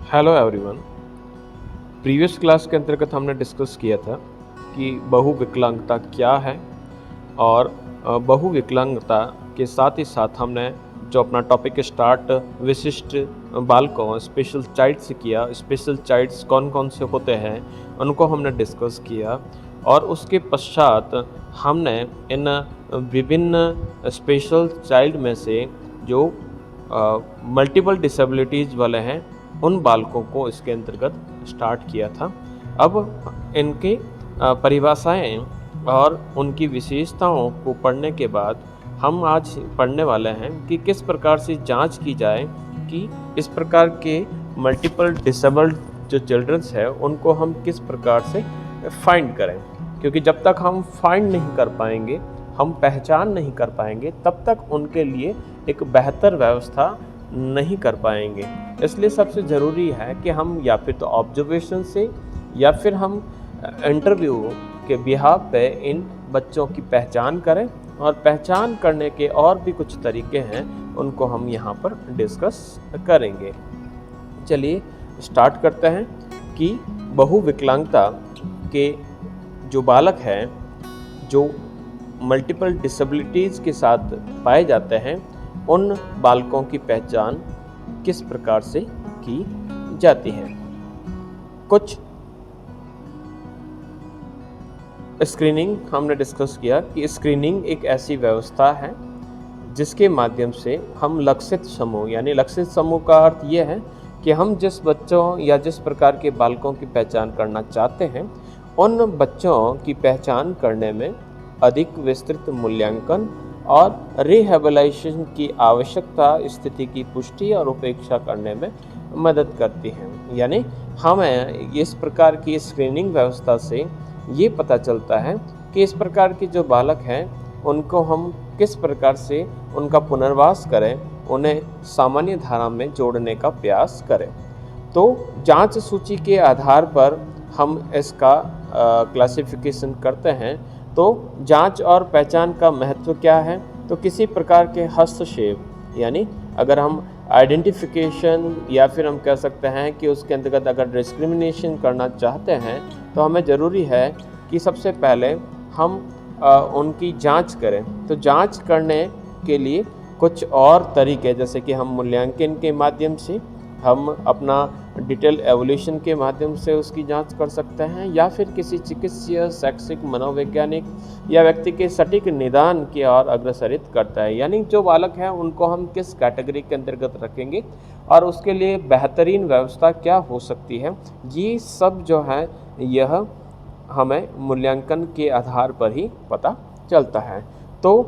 Hello everyone. Previous class के अंतर्गत हमने डिस्कस किया था कि बहुविकलांगता क्या है और बहुविकलांगता के साथ ही साथ हमने जो अपना टॉपिक स्टार्ट विशिष्ट बालकों स्पेशल चाइल्ड से किया। स्पेशल चाइल्ड्स कौन कौन से होते हैं उनको हमने डिस्कस किया और उसके पश्चात हमने इन विभिन्न स्पेशल चाइल्ड में से जो मल्टीपल डिसेबिलिटीज़ वाले हैं उन बालकों को इसके अंतर्गत स्टार्ट किया था। अब इनके परिभाषाएं और उनकी विशेषताओं को पढ़ने के बाद हम आज पढ़ने वाले हैं कि किस प्रकार से जांच की जाए कि इस प्रकार के मल्टीपल डिसेबल्ड जो चिल्ड्रंस है उनको हम किस प्रकार से फाइंड करें, क्योंकि जब तक हम फाइंड नहीं कर पाएंगे, हम पहचान नहीं कर पाएंगे, तब तक उनके लिए एक बेहतर व्यवस्था नहीं कर पाएंगे। इसलिए सबसे ज़रूरी है कि हम या फिर तो ऑब्जर्वेशन से या फिर हम इंटरव्यू के बिहाफ पे इन बच्चों की पहचान करें, और पहचान करने के और भी कुछ तरीके हैं उनको हम यहाँ पर डिस्कस करेंगे। चलिए स्टार्ट करते हैं कि बहुविकलांगता के जो बालक हैं जो मल्टीपल डिसेबिलिटीज़ के साथ पाए जाते हैं उन बालकों की पहचान किस प्रकार से की जाती है। कुछ स्क्रीनिंग हमने डिस्कस किया कि स्क्रीनिंग एक ऐसी व्यवस्था है जिसके माध्यम से हम लक्षित समूह, यानी लक्षित समूह का अर्थ ये है कि हम जिस बच्चों या जिस प्रकार के बालकों की पहचान करना चाहते हैं उन बच्चों की पहचान करने में अधिक विस्तृत मूल्यांकन और रिहेबिलिटेशन की आवश्यकता स्थिति की पुष्टि और उपेक्षा करने में मदद करती है। यानी हमें इस प्रकार की स्क्रीनिंग व्यवस्था से ये पता चलता है कि इस प्रकार के जो बालक हैं उनको हम किस प्रकार से उनका पुनर्वास करें, उन्हें सामान्य धारा में जोड़ने का प्रयास करें। तो जांच सूची के आधार पर हम इसका क्लासिफिकेशन करते हैं। तो जांच और पहचान का महत्व क्या है? तो किसी प्रकार के हस्तक्षेप, यानी अगर हम आइडेंटिफिकेशन या फिर हम कह सकते हैं कि उसके अंतर्गत अगर डिस्क्रिमिनेशन करना चाहते हैं तो हमें ज़रूरी है कि सबसे पहले हम उनकी जांच करें। तो जांच करने के लिए कुछ और तरीके, जैसे कि हम मूल्यांकन के माध्यम से, हम अपना डिटेल एवोल्यूशन के माध्यम से उसकी जांच कर सकते हैं, या फिर किसी चिकित्सीय, शैक्षिक, मनोवैज्ञानिक या व्यक्ति के सटीक निदान की ओर अग्रसरित करता है। यानी जो बालक हैं उनको हम किस कैटेगरी के अंतर्गत रखेंगे और उसके लिए बेहतरीन व्यवस्था क्या हो सकती है, ये सब जो है यह हमें मूल्यांकन के आधार पर ही पता चलता है। तो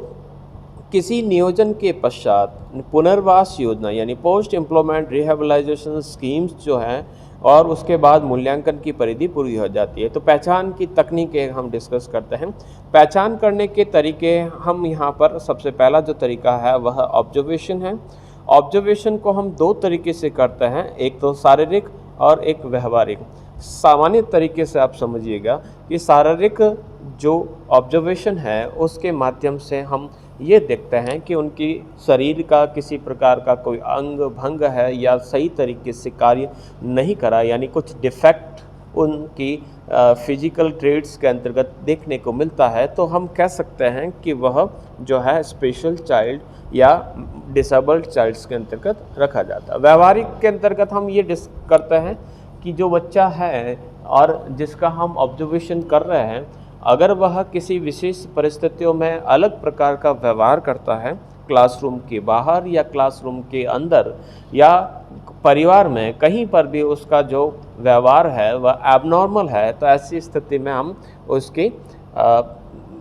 किसी नियोजन के पश्चात पुनर्वास योजना यानी पोस्ट एम्प्लॉयमेंट रिहेबिलिटेशन स्कीम्स जो हैं और उसके बाद मूल्यांकन की परिधि पूरी हो जाती है। तो पहचान की तकनीकें हम डिस्कस करते हैं। पहचान करने के तरीके हम यहाँ पर सबसे पहला जो तरीका है वह ऑब्जर्वेशन है। ऑब्जर्वेशन को हम दो तरीके से करते हैं, एक तो शारीरिक और एक व्यवहारिक। सामान्य तरीके से आप समझिएगा कि शारीरिक जो ऑब्जर्वेशन है उसके माध्यम से हम ये देखते हैं कि उनकी शरीर का किसी प्रकार का कोई अंग भंग है या सही तरीके से कार्य नहीं करा, यानी कुछ डिफेक्ट उनकी फिजिकल ट्रेड्स के अंतर्गत देखने को मिलता है, तो हम कह सकते हैं कि वह जो है स्पेशल चाइल्ड या डिसेबल्ड चाइल्ड्स के अंतर्गत रखा जाता है। व्यवहारिक के अंतर्गत हम ये करते हैं कि जो बच्चा है और जिसका हम ऑब्जर्वेशन कर रहे हैं, अगर वह किसी विशेष परिस्थितियों में अलग प्रकार का व्यवहार करता है, क्लासरूम के बाहर या क्लासरूम के अंदर या परिवार में कहीं पर भी उसका जो व्यवहार है वह एबनॉर्मल है, तो ऐसी स्थिति में हम उसके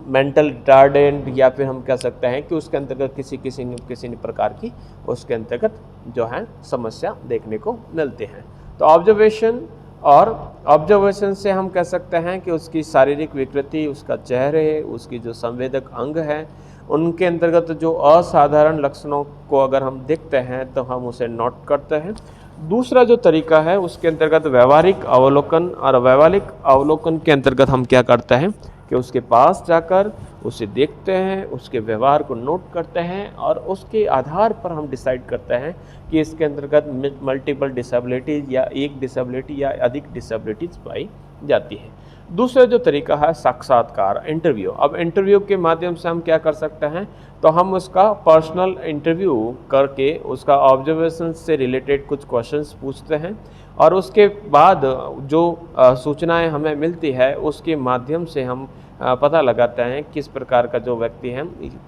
मेंटल रिटार्डेंट या फिर हम कह सकते हैं कि उसके अंतर्गत किसी प्रकार की उसके अंतर्गत जो है समस्या देखने को मिलती है। तो ऑब्जर्वेशन से हम कह सकते हैं कि उसकी शारीरिक विकृति, उसका चेहरे, उसकी जो संवेदक अंग है, उनके अंतर्गत जो असाधारण लक्षणों को अगर हम देखते हैं तो हम उसे नोट करते हैं। दूसरा जो तरीका है उसके अंतर्गत व्यवहारिक अवलोकन, और व्यवहारिक अवलोकन के अंतर्गत हम क्या करते हैं कि उसके पास जाकर उसे देखते हैं, उसके व्यवहार को नोट करते हैं और उसके आधार पर हम डिसाइड करते हैं कि इसके अंतर्गत मल्टीपल डिसेबिलिटीज़ या एक डिसेबिलिटी या अधिक डिसेबिलिटीज़ पाई जाती है। दूसरा जो तरीका है साक्षात्कार, इंटरव्यू। अब इंटरव्यू के माध्यम से हम क्या कर सकते हैं, तो हम उसका पर्सनल इंटरव्यू करके उसका ऑब्जर्वेशन से रिलेटेड कुछ क्वेश्चंस पूछते हैं और उसके बाद जो सूचनाएं हमें मिलती है उसके माध्यम से हम पता लगाते हैं किस प्रकार का जो व्यक्ति है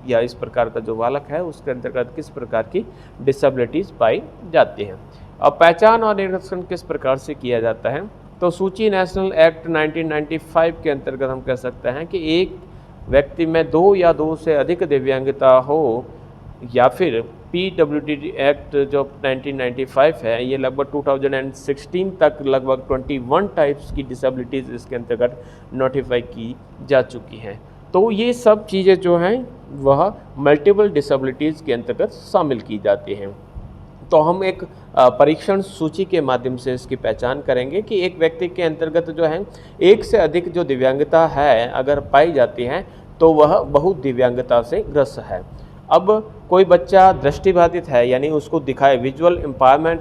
या इस प्रकार का जो बालक है उसके अंतर्गत किस प्रकार की डिसेबिलिटीज़ पाई जाती हैं। अब पहचान और निरीक्षण किस प्रकार से किया जाता है, तो सूची नेशनल एक्ट 1995 के अंतर्गत हम कह सकते हैं कि एक व्यक्ति में 2 या 2 से अधिक दिव्यांगता हो या फिर PWD एक्ट जो 1995 है ये लगभग 2016 तक लगभग 21 टाइप्स की डिसेबिलिटीज़ इसके अंतर्गत नोटिफाई की जा चुकी हैं। तो ये सब चीज़ें जो हैं वह मल्टीपल डिसेबिलिटीज़ के अंतर्गत शामिल की जाती हैं। तो हम एक परीक्षण सूची के माध्यम से इसकी पहचान करेंगे कि एक व्यक्ति के अंतर्गत जो है एक से अधिक जो दिव्यांगता है अगर पाई जाती है तो वह बहुत दिव्यांगता से ग्रस्त है। अब कोई बच्चा दृष्टिबाधित है यानी उसको दिखाए विजुअल एम्पावरमेंट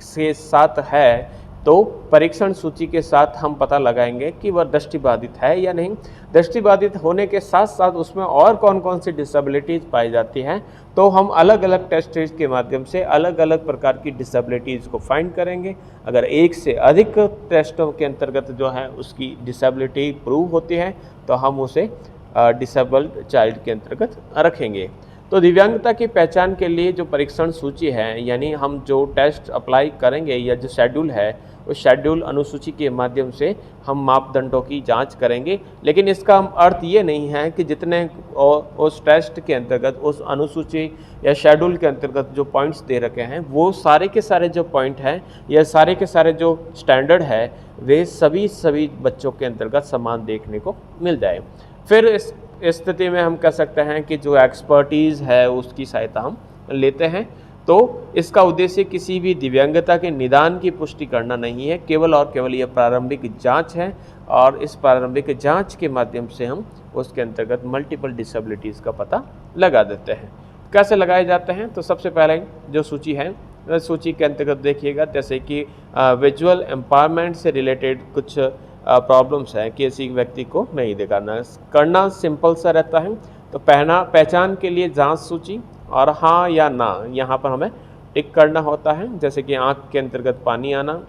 के साथ है तो परीक्षण सूची के साथ हम पता लगाएंगे कि वह दृष्टिबाधित है या नहीं। दृष्टिबाधित होने के साथ साथ उसमें और कौन कौन सी डिसेबिलिटीज़ पाई जाती हैं तो हम अलग अलग टेस्ट के माध्यम से अलग अलग प्रकार की डिसेबिलिटीज़ को फाइंड करेंगे। अगर एक से अधिक टेस्टों के अंतर्गत जो है उसकी डिसेबिलिटी प्रूव होती है तो हम उसे डिसेबल्ड चाइल्ड के अंतर्गत रखेंगे। तो दिव्यांगता की पहचान के लिए जो परीक्षण सूची है यानी हम जो टेस्ट अप्लाई करेंगे या जो शेड्यूल है उस शेड्यूल अनुसूची के माध्यम से हम मापदंडों की जांच करेंगे। लेकिन इसका अर्थ ये नहीं है कि जितने उस टेस्ट के अंतर्गत उस अनुसूची या शेड्यूल के अंतर्गत जो पॉइंट्स दे रखे हैं वो सारे के सारे जो पॉइंट हैं या सारे के सारे जो स्टैंडर्ड है वे सभी बच्चों के अंतर्गत समान देखने को मिल जाए। फिर इस स्थिति में हम कह सकते हैं कि जो एक्सपर्टीज़ है उसकी सहायता हम लेते हैं। तो इसका उद्देश्य किसी भी दिव्यांगता के निदान की पुष्टि करना नहीं है, केवल और केवल यह प्रारंभिक जांच है और इस प्रारंभिक जांच के माध्यम से हम उसके अंतर्गत मल्टीपल डिसेबिलिटीज़ का पता लगा देते हैं। कैसे लगाए जाते हैं, तो सबसे पहले जो सूची है सूची के अंतर्गत देखिएगा जैसे कि विजुअल एम्पावरमेंट से रिलेटेड कुछ प्रॉब्लम्स हैं कि किसी व्यक्ति को नहीं दिखाना करना सिंपल सा रहता है। तो पहचान के लिए जांच सूची और हाँ या ना यहाँ पर हमें टिक करना होता है। जैसे कि आँख के अंतर्गत पानी आना,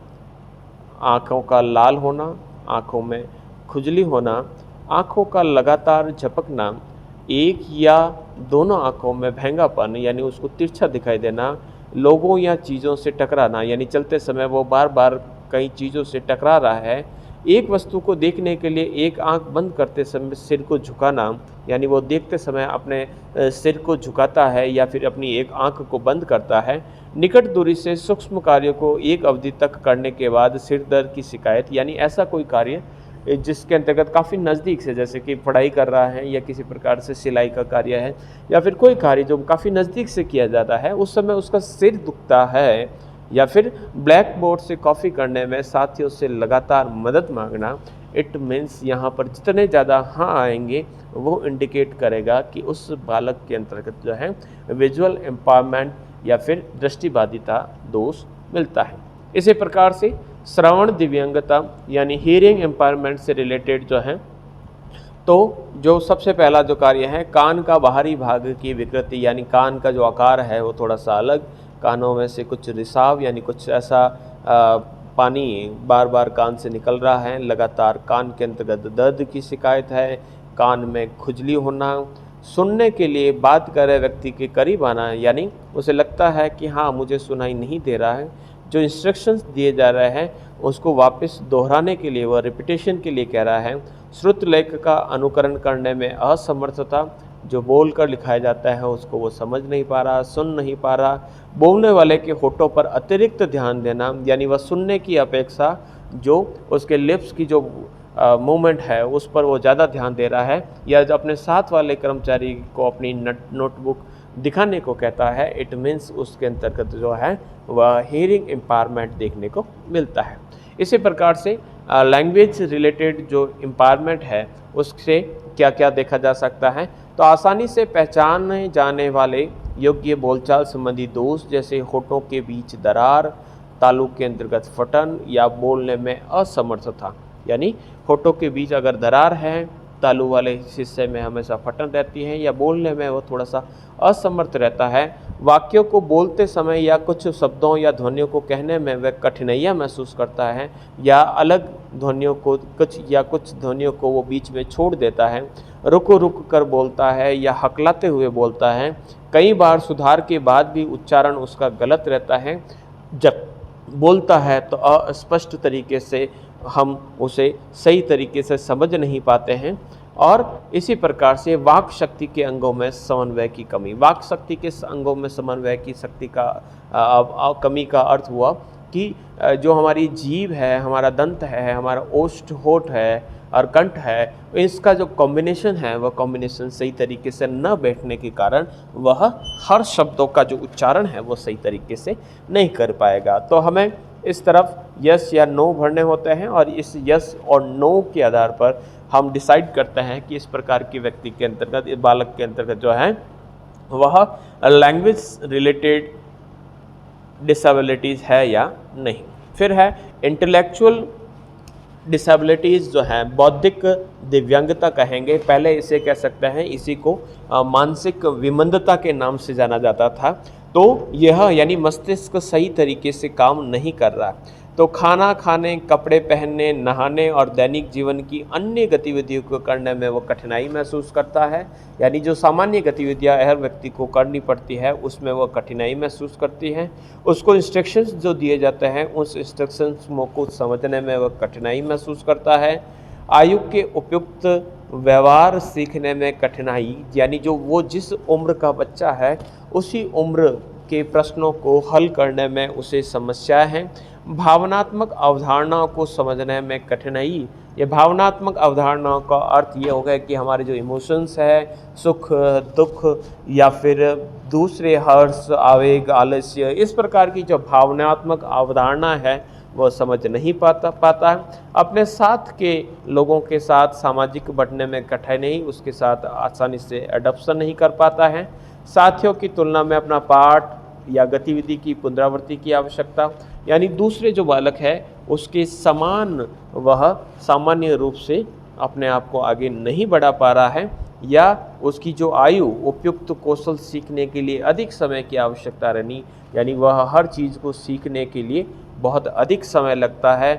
आँखों का लाल होना, आँखों में खुजली होना, आँखों का लगातार झपकना, एक या दोनों आँखों में भैंगापन यानी उसको तिरछा दिखाई देना, लोगों या चीज़ों से टकराना यानी चलते समय वो बार बार कई चीज़ों से टकरा रहा है, एक वस्तु को देखने के लिए एक आंख बंद करते समय सिर को झुकाना यानी वो देखते समय अपने सिर को झुकाता है या फिर अपनी एक आंख को बंद करता है, निकट दूरी से सूक्ष्म कार्यों को एक अवधि तक करने के बाद सिर दर्द की शिकायत यानी ऐसा कोई कार्य जिसके अंतर्गत काफ़ी नज़दीक से जैसे कि पढ़ाई कर रहा है या किसी प्रकार से सिलाई का कार्य है या फिर कोई कार्य जो काफ़ी नज़दीक से किया जाता है उस समय उसका सिर दुखता है, या फिर ब्लैक बोर्ड से कॉपी करने में साथियों से लगातार मदद मांगना, इट मीन्स यहाँ पर जितने ज़्यादा हाँ आएंगे वो इंडिकेट करेगा कि उस बालक के अंतर्गत जो है विजुअल एम्पावरमेंट या फिर दृष्टिबाधिता दोष मिलता है। इसी प्रकार से श्रवण दिव्यांगता यानी हियरिंग एम्पावरमेंट से रिलेटेड जो है तो जो सबसे पहला जो कार्य है कान का बाहरी भाग की विकृति यानी कान का जो आकार है वो थोड़ा सा अलग, कानों में से कुछ रिसाव यानी कुछ ऐसा पानी बार बार कान से निकल रहा है, लगातार कान के अंतर्गत दर्द की शिकायत है, कान में खुजली होना, सुनने के लिए बात कर रहे व्यक्ति के करीब आना यानी उसे लगता है कि हाँ मुझे सुनाई नहीं दे रहा है, जो इंस्ट्रक्शंस दिए जा रहे हैं उसको वापस दोहराने के लिए वह रिपीटेशन के लिए कह रहा है, श्रुत लेख का अनुकरण करने में असमर्थता, जो बोल कर लिखाया जाता है उसको वो समझ नहीं पा रहा, सुन नहीं पा रहा, बोलने वाले के होठों पर अतिरिक्त ध्यान देना यानी वह सुनने की अपेक्षा जो उसके लिप्स की जो मूवमेंट है उस पर वो ज़्यादा ध्यान दे रहा है, या जो अपने साथ वाले कर्मचारी को अपनी नोटबुक दिखाने को कहता है, इट मीन्स उसके अंतर्गत जो है वह हियरिंग एम्पावरमेंट देखने को मिलता है। इसी प्रकार से लैंग्वेज रिलेटेड जो एम्पावरमेंट है उससे क्या क्या देखा जा सकता है। तो आसानी से पहचाने जाने वाले योग्य बोलचाल संबंधी दोष जैसे होठों के बीच दरार, तालु के अंतर्गत फटन या बोलने में असमर्थता, यानी होठों के बीच अगर दरार है, तालु वाले हिस्से में हमेशा फटन रहती है या बोलने में वो थोड़ा सा असमर्थ रहता है, वाक्यों को बोलते समय या कुछ शब्दों या ध्वनियों को कहने में वह कठिनाइयाँ महसूस करता है या अलग ध्वनियों को कुछ ध्वनियों को वो बीच में छोड़ देता है, रुक रुक कर बोलता है या हकलाते हुए बोलता है, कई बार सुधार के बाद भी उच्चारण उसका गलत रहता है, जब बोलता है तो अस्पष्ट तरीके से हम उसे सही तरीके से समझ नहीं पाते हैं, और इसी प्रकार से वाक शक्ति के अंगों में समन्वय की कमी। वाक शक्ति के अंगों में समन्वय की शक्ति का कमी का अर्थ हुआ कि जो हमारी जीभ है, हमारा दंत है, हमारा ओष्ठ होठ है और कंठ है, इसका जो कॉम्बिनेशन है वह कॉम्बिनेशन सही तरीके से न बैठने के कारण वह हर शब्दों का जो उच्चारण है वो सही तरीके से नहीं कर पाएगा। तो हमें इस तरफ यस या नो भरने होते हैं और इस यस और नो के आधार पर हम डिसाइड करते हैं कि इस प्रकार के व्यक्ति के अंतर्गत, इस बालक के अंतर्गत जो है वह लैंग्वेज रिलेटेड डिसेबिलिटीज़ है या नहीं। फिर है इंटेलेक्चुअल डिसेबिलिटीज़ जो है, बौद्धिक दिव्यांगता कहेंगे, पहले इसे कह सकते हैं, इसी को मानसिक विमंदता के नाम से जाना जाता था। तो यह यानी मस्तिष्क सही तरीके से काम नहीं कर रहा, तो खाना खाने, कपड़े पहनने, नहाने और दैनिक जीवन की अन्य गतिविधियों को करने में वो कठिनाई महसूस करता है, यानी जो सामान्य गतिविधियां हर व्यक्ति को करनी पड़ती है उसमें वो कठिनाई महसूस करती है। उसको इंस्ट्रक्शंस जो दिए जाते हैं उस इंस्ट्रक्शंस को समझने में वह कठिनाई महसूस करता है। आयु के उपयुक्त व्यवहार सीखने में कठिनाई, यानी जो वो जिस उम्र का बच्चा है उसी उम्र के प्रश्नों को हल करने में उसे समस्या है। भावनात्मक अवधारणाओं को समझने में कठिनाई, ये भावनात्मक अवधारणाओं का अर्थ ये हो गया कि हमारे जो इमोशंस है, सुख दुख या फिर दूसरे हर्ष, आवेग, आलस्य, इस प्रकार की जो भावनात्मक अवधारणा है वो समझ नहीं पाता है। अपने साथ के लोगों के साथ सामाजिक बंटने में कठिनाई, उसके साथ आसानी से एडप्शन नहीं कर पाता है। साथियों की तुलना में अपना पाठ या गतिविधि की पुनरावृत्ति की आवश्यकता, यानी दूसरे जो बालक है उसके समान वह सामान्य रूप से अपने आप को आगे नहीं बढ़ा पा रहा है, या उसकी जो आयु उपयुक्त कौशल सीखने के लिए अधिक समय की आवश्यकता रहनी, यानी वह हर चीज़ को सीखने के लिए बहुत अधिक समय लगता है,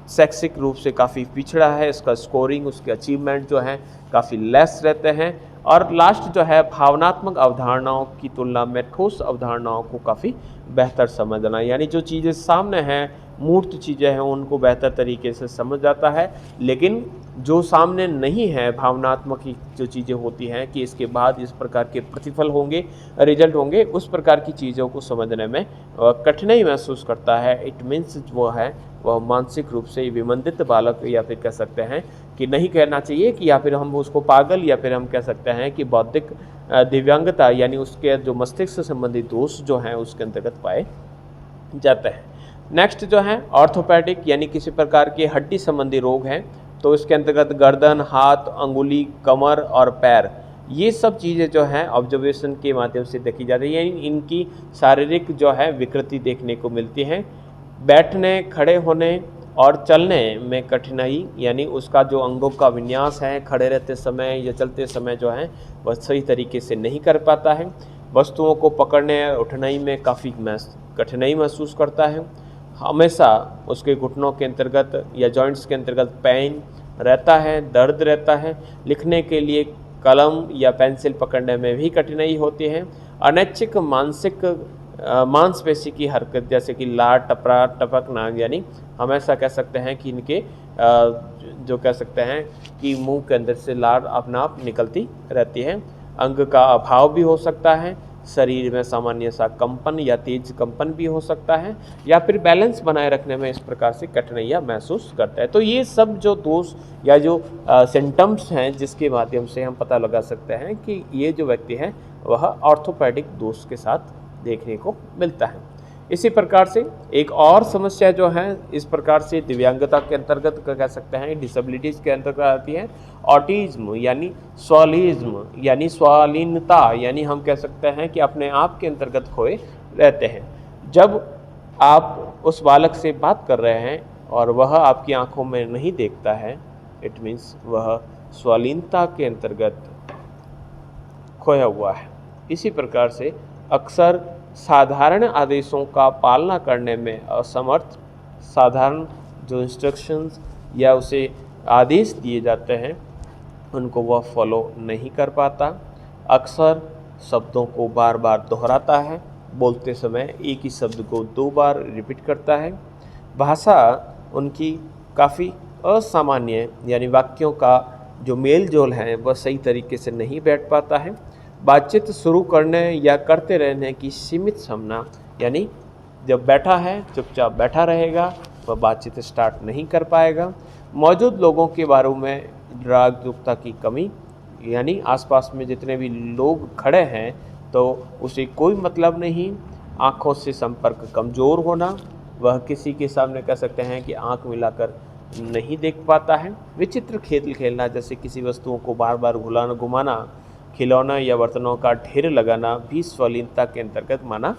शैक्षिक रूप से काफ़ी पिछड़ा है, इसका स्कोरिंग, उसके अचीवमेंट जो हैं काफ़ी लेस रहते हैं। और लास्ट जो है भावनात्मक अवधारणाओं की तुलना में ठोस अवधारणाओं को काफ़ी बेहतर समझना, यानी जो चीज़ें सामने हैं, मूर्त चीज़ें हैं, उनको बेहतर तरीके से समझ जाता है, लेकिन जो सामने नहीं है, भावनात्मक जो चीज़ें होती हैं कि इसके बाद इस प्रकार के प्रतिफल होंगे, रिजल्ट होंगे, उस प्रकार की चीज़ों को समझने में कठिनाई महसूस करता है। इट मीन्स वो है वह मानसिक रूप से विमंदित बालक, या फिर कह सकते हैं कि नहीं कहना चाहिए कि, या फिर हम उसको पागल, या फिर हम कह सकते हैं कि बौद्धिक दिव्यांगता, यानी उसके जो मस्तिष्क से संबंधित दोष जो हैं उसके अंतर्गत पाए जाते हैं। नेक्स्ट जो है ऑर्थोपेडिक, यानी किसी प्रकार के हड्डी संबंधी रोग हैं, तो इसके अंतर्गत गर्दन, हाथ, अंगुली, कमर और पैर, ये सब चीज़ें जो हैं ऑब्जर्वेशन के माध्यम से देखी जाती है, यानी इनकी शारीरिक जो है विकृति देखने को मिलती है। बैठने, खड़े होने और चलने में कठिनाई, यानी उसका जो अंगों का विन्यास है खड़े रहते समय या चलते समय जो है वह सही तरीके से नहीं कर पाता है। वस्तुओं को पकड़ने और उठने में काफ़ी कठिनाई महसूस करता है। हमेशा उसके घुटनों के अंतर्गत या जॉइंट्स के अंतर्गत पेन रहता है, दर्द रहता है। लिखने के लिए कलम या पेंसिल पकड़ने में भी कठिनाई होती है। अनैच्छिक मांसपेशी की हरकत, जैसे कि लार टपकना, यानी हम ऐसा कह सकते हैं कि इनके जो कह सकते हैं कि मुंह के अंदर से लार अपने आप निकलती रहती है। अंग का अभाव भी हो सकता है, शरीर में सामान्य सा कंपन या तेज कंपन भी हो सकता है, या फिर बैलेंस बनाए रखने में इस प्रकार से कठिनाइयाँ महसूस करता है। तो ये सब जो दोष या जो सिम्टम्स हैं जिसके माध्यम से हम पता लगा सकते हैं कि ये जो व्यक्ति है वह ऑर्थोपेडिक दोष के साथ देखने को मिलता है। इसी प्रकार से एक और समस्या जो है इस प्रकार से दिव्यांगता के अंतर्गत कह सकते हैं, डिसेबिलिटीज़ के अंतर्गत आती है ऑटिज्म यानी स्वालिज्म यानी स्वालीनता, यानी हम कह सकते हैं कि अपने आप के अंतर्गत खोए रहते हैं। जब आप उस बालक से बात कर रहे हैं और वह आपकी आंखों में नहीं देखता है, इट मीन्स वह स्वालीनता के अंतर्गत खोया हुआ है। इसी प्रकार से अक्सर साधारण आदेशों का पालना करने में असमर्थ, साधारण जो इंस्ट्रक्शंस या उसे आदेश दिए जाते हैं उनको वह फॉलो नहीं कर पाता, अक्सर शब्दों को बार बार दोहराता है, बोलते समय एक ही शब्द को 2 बार रिपीट करता है, भाषा उनकी काफ़ी असामान्य यानी वाक्यों का जो मेल जोल है वह सही तरीके से नहीं बैठ पाता है, बातचीत शुरू करने या करते रहने की सीमित क्षमता, यानी जब बैठा है चुपचाप बैठा रहेगा, वह बातचीत स्टार्ट नहीं कर पाएगा, मौजूद लोगों के बारे में जागरूकता की कमी, यानी आसपास में जितने भी लोग खड़े हैं तो उसे कोई मतलब नहीं, आँखों से संपर्क कमज़ोर होना, वह किसी के सामने कह सकते हैं कि आँख मिलाकर नहीं देख पाता है, विचित्र खेल खेलना जैसे किसी वस्तुओं को बार बार घुमाना, खिलौना या बर्तनों का ढेर लगाना भी स्वालीनता के अंतर्गत माना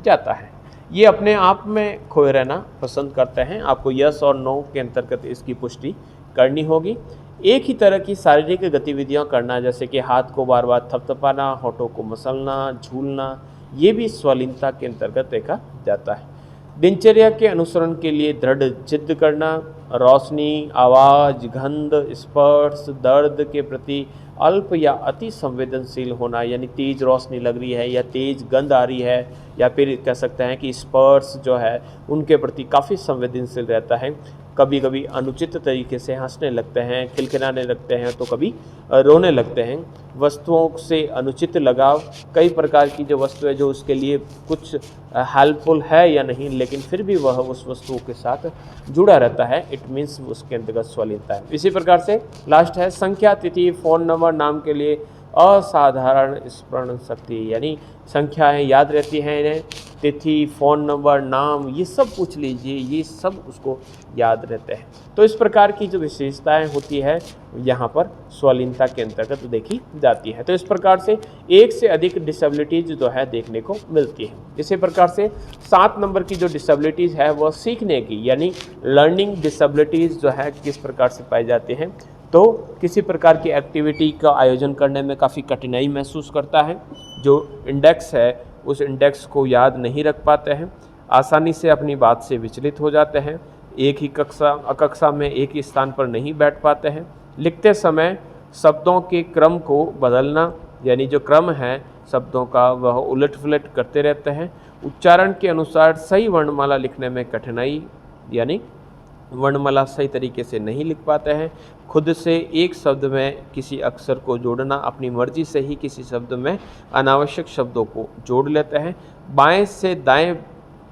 जाता है। ये अपने आप में खोए रहना पसंद करते हैं, आपको यस और नो के अंतर्गत इसकी पुष्टि करनी होगी। एक ही तरह की शारीरिक गतिविधियां करना जैसे कि हाथ को बार बार थपथपाना, होठों को मसलना, झूलना, ये भी स्वालीनता के अंतर्गत देखा जाता है। दिनचर्या के अनुसरण के लिए दृढ़ जिद करना, रोशनी, आवाज़, गंध, स्पर्श, दर्द के प्रति अल्प या अति संवेदनशील होना, यानी तेज़ रोशनी लग रही है या तेज़ गंध आ रही है या फिर कह सकते हैं कि स्पर्श जो है उनके प्रति काफ़ी संवेदनशील रहता है। कभी कभी अनुचित तरीके से हंसने लगते हैं, खिलखिलाने लगते हैं, तो कभी रोने लगते हैं। वस्तुओं से अनुचित लगाव, कई प्रकार की जो वस्तु है जो उसके लिए कुछ हेल्पफुल है या नहीं, लेकिन फिर भी वह उस वस्तुओं के साथ जुड़ा रहता है, इट मीन्स उसके अंतर्गत स्वालीनता है। इसी प्रकार से लास्ट है संख्या, तिथि, फ़ोन नंबर, नाम के लिए असाधारण स्मरण शक्ति, यानी संख्याएं याद रहती हैं इन्हें, तिथि, फ़ोन नंबर, नाम, ये सब पूछ लीजिए, ये सब उसको याद रहते हैं। तो इस प्रकार की जो विशेषताएं होती है यहाँ पर स्वालीनता के अंतर्गत देखी जाती है। तो इस प्रकार से एक से अधिक डिसेबिलिटीज़ जो है देखने को मिलती है। इसी प्रकार से 7 नंबर की जो डिसेबिलिटीज़ है वह सीखने की यानी लर्निंग डिसेबिलिटीज़ जो है किस प्रकार से पाई जाती हैं, तो किसी प्रकार की एक्टिविटी का आयोजन करने में काफ़ी कठिनाई महसूस करता है, जो इंडेक्स है उस इंडेक्स को याद नहीं रख पाते हैं, आसानी से अपनी बात से विचलित हो जाते हैं, एक ही कक्षा में एक ही स्थान पर नहीं बैठ पाते हैं, लिखते समय शब्दों के क्रम को बदलना, यानी जो क्रम है शब्दों का वह उलट पुलट करते रहते हैं, उच्चारण के अनुसार सही वर्णमाला लिखने में कठिनाई, यानी वर्णमाला सही तरीके से नहीं लिख पाते हैं, खुद से एक शब्द में किसी अक्षर को जोड़ना, अपनी मर्जी से ही किसी शब्द में अनावश्यक शब्दों को जोड़ लेते हैं, बाएं से दाएं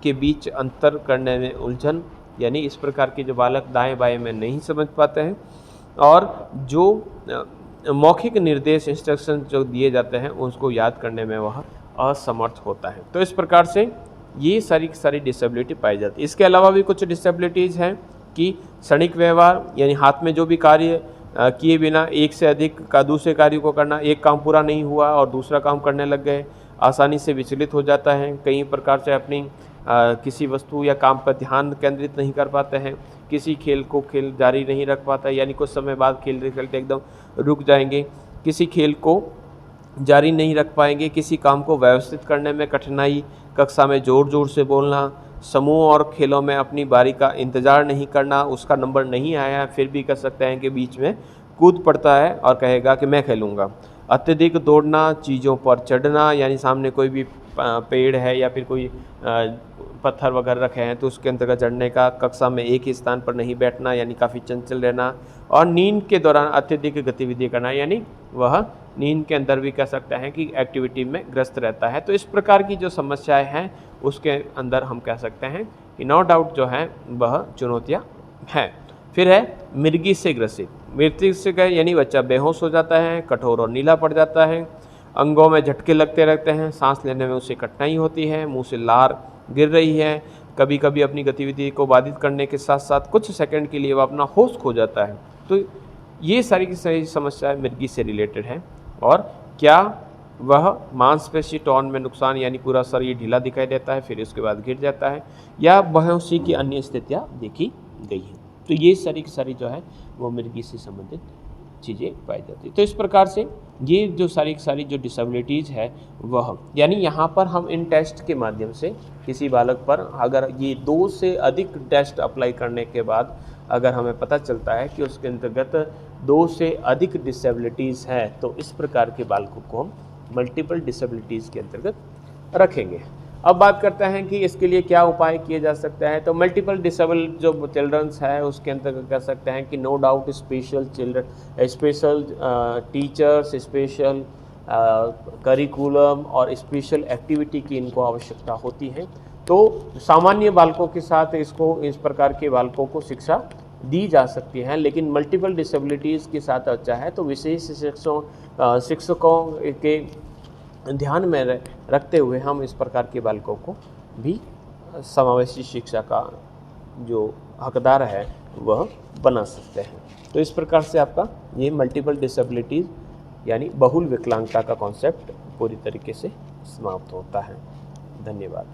के बीच अंतर करने में उलझन, यानी इस प्रकार के जो बालक दाएं बाएं में नहीं समझ पाते हैं, और जो मौखिक निर्देश इंस्ट्रक्शन जो दिए जाते हैं उसको याद करने में वह असमर्थ होता है। तो इस प्रकार से ये सारी डिसेबिलिटी पाई जाती है। इसके अलावा भी कुछ डिसेबिलिटीज़ हैं कि क्षणिक व्यवहार, यानी हाथ में जो भी कार्य किए बिना एक से अधिक का दूसरे कार्य को करना, एक काम पूरा नहीं हुआ और दूसरा काम करने लग गए, आसानी से विचलित हो जाता है, कई प्रकार से अपनी किसी वस्तु या काम पर ध्यान केंद्रित नहीं कर पाते हैं, किसी खेल को खेल जारी नहीं रख पाता, यानी कुछ समय बाद खेलते खेलते एकदम रुक जाएंगे, किसी खेल को जारी नहीं रख पाएंगे, किसी काम को व्यवस्थित करने में कठिनाई, कक्षा में ज़ोर ज़ोर से बोलना, समूह और खेलों में अपनी बारी का इंतज़ार नहीं करना, उसका नंबर नहीं आया फिर भी कर सकते हैं कि बीच में कूद पड़ता है और कहेगा कि मैं खेलूँगा, अत्यधिक दौड़ना, चीज़ों पर चढ़ना, यानी सामने कोई भी पेड़ है या फिर कोई पत्थर वगैरह रखे हैं तो उसके अंतर्गत चढ़ने का, कक्षा में एक ही स्थान पर नहीं बैठना, यानी काफ़ी चंचल रहना, और नींद के दौरान अत्यधिक गतिविधि करना, यानी वह नींद के अंदर भी कह सकते हैं कि एक्टिविटी में ग्रस्त रहता है। तो इस प्रकार की जो समस्याएं हैं उसके अंदर हम कह सकते हैं कि नो डाउट जो है वह चुनौतियाँ हैं। फिर है मिर्गी से ग्रसित, मृत्यु से गए यानी बच्चा बेहोश हो जाता है, कठोर और नीला पड़ जाता है, अंगों में झटके लगते रहते हैं, सांस लेने में उसे कठिनाई होती है, मुंह से लार गिर रही है, कभी कभी अपनी गतिविधि को बाधित करने के साथ साथ कुछ सेकंड के लिए वह अपना होश खो जाता है। तो ये सारी की सारी समस्याएं मिर्गी से रिलेटेड हैं। और क्या वह मांसपेशी टोन में नुकसान यानी पूरा शरीर ढीला दिखाई देता है फिर उसके बाद गिर जाता है, या बेहोशी की अन्य स्थितियाँ देखी गई हैं। तो ये सारी की सारी जो है वो मिर्गी से संबंधित चीज़ें पाई जाती है। तो इस प्रकार से ये जो सारी की सारी जो डिसेबिलिटीज़ है वह, यानी यहाँ पर हम इन टेस्ट के माध्यम से किसी बालक पर अगर ये 2 से अधिक टेस्ट अप्लाई करने के बाद अगर हमें पता चलता है कि उसके अंतर्गत 2 से अधिक डिसेबिलिटीज़ हैं, तो इस प्रकार के बालकों को हम मल्टीपल डिसेबिलिटीज़ के अंतर्गत रखेंगे। अब बात करते हैं कि इसके लिए क्या उपाय किए जा सकते हैं। तो मल्टीपल डिसेबल जो चिल्ड्रंस है उसके अंतर्गत कह सकते हैं कि no doubt special teachers, special curriculum और स्पेशल एक्टिविटी की इनको आवश्यकता होती है। तो सामान्य बालकों के साथ इसको इस प्रकार के बालकों को शिक्षा दी जा सकती है, लेकिन मल्टीपल डिसेबिलिटीज़ के साथ बच्चा है तो विशेष शिक्षकों के ध्यान में रखते हुए हम इस प्रकार के बालकों को भी समावेशी शिक्षा का जो हकदार है वह बना सकते हैं। तो इस प्रकार से आपका ये मल्टीपल डिसेबिलिटीज़ यानी बहुल विकलांगता का कॉन्सेप्ट पूरी तरीके से समाप्त होता है। धन्यवाद।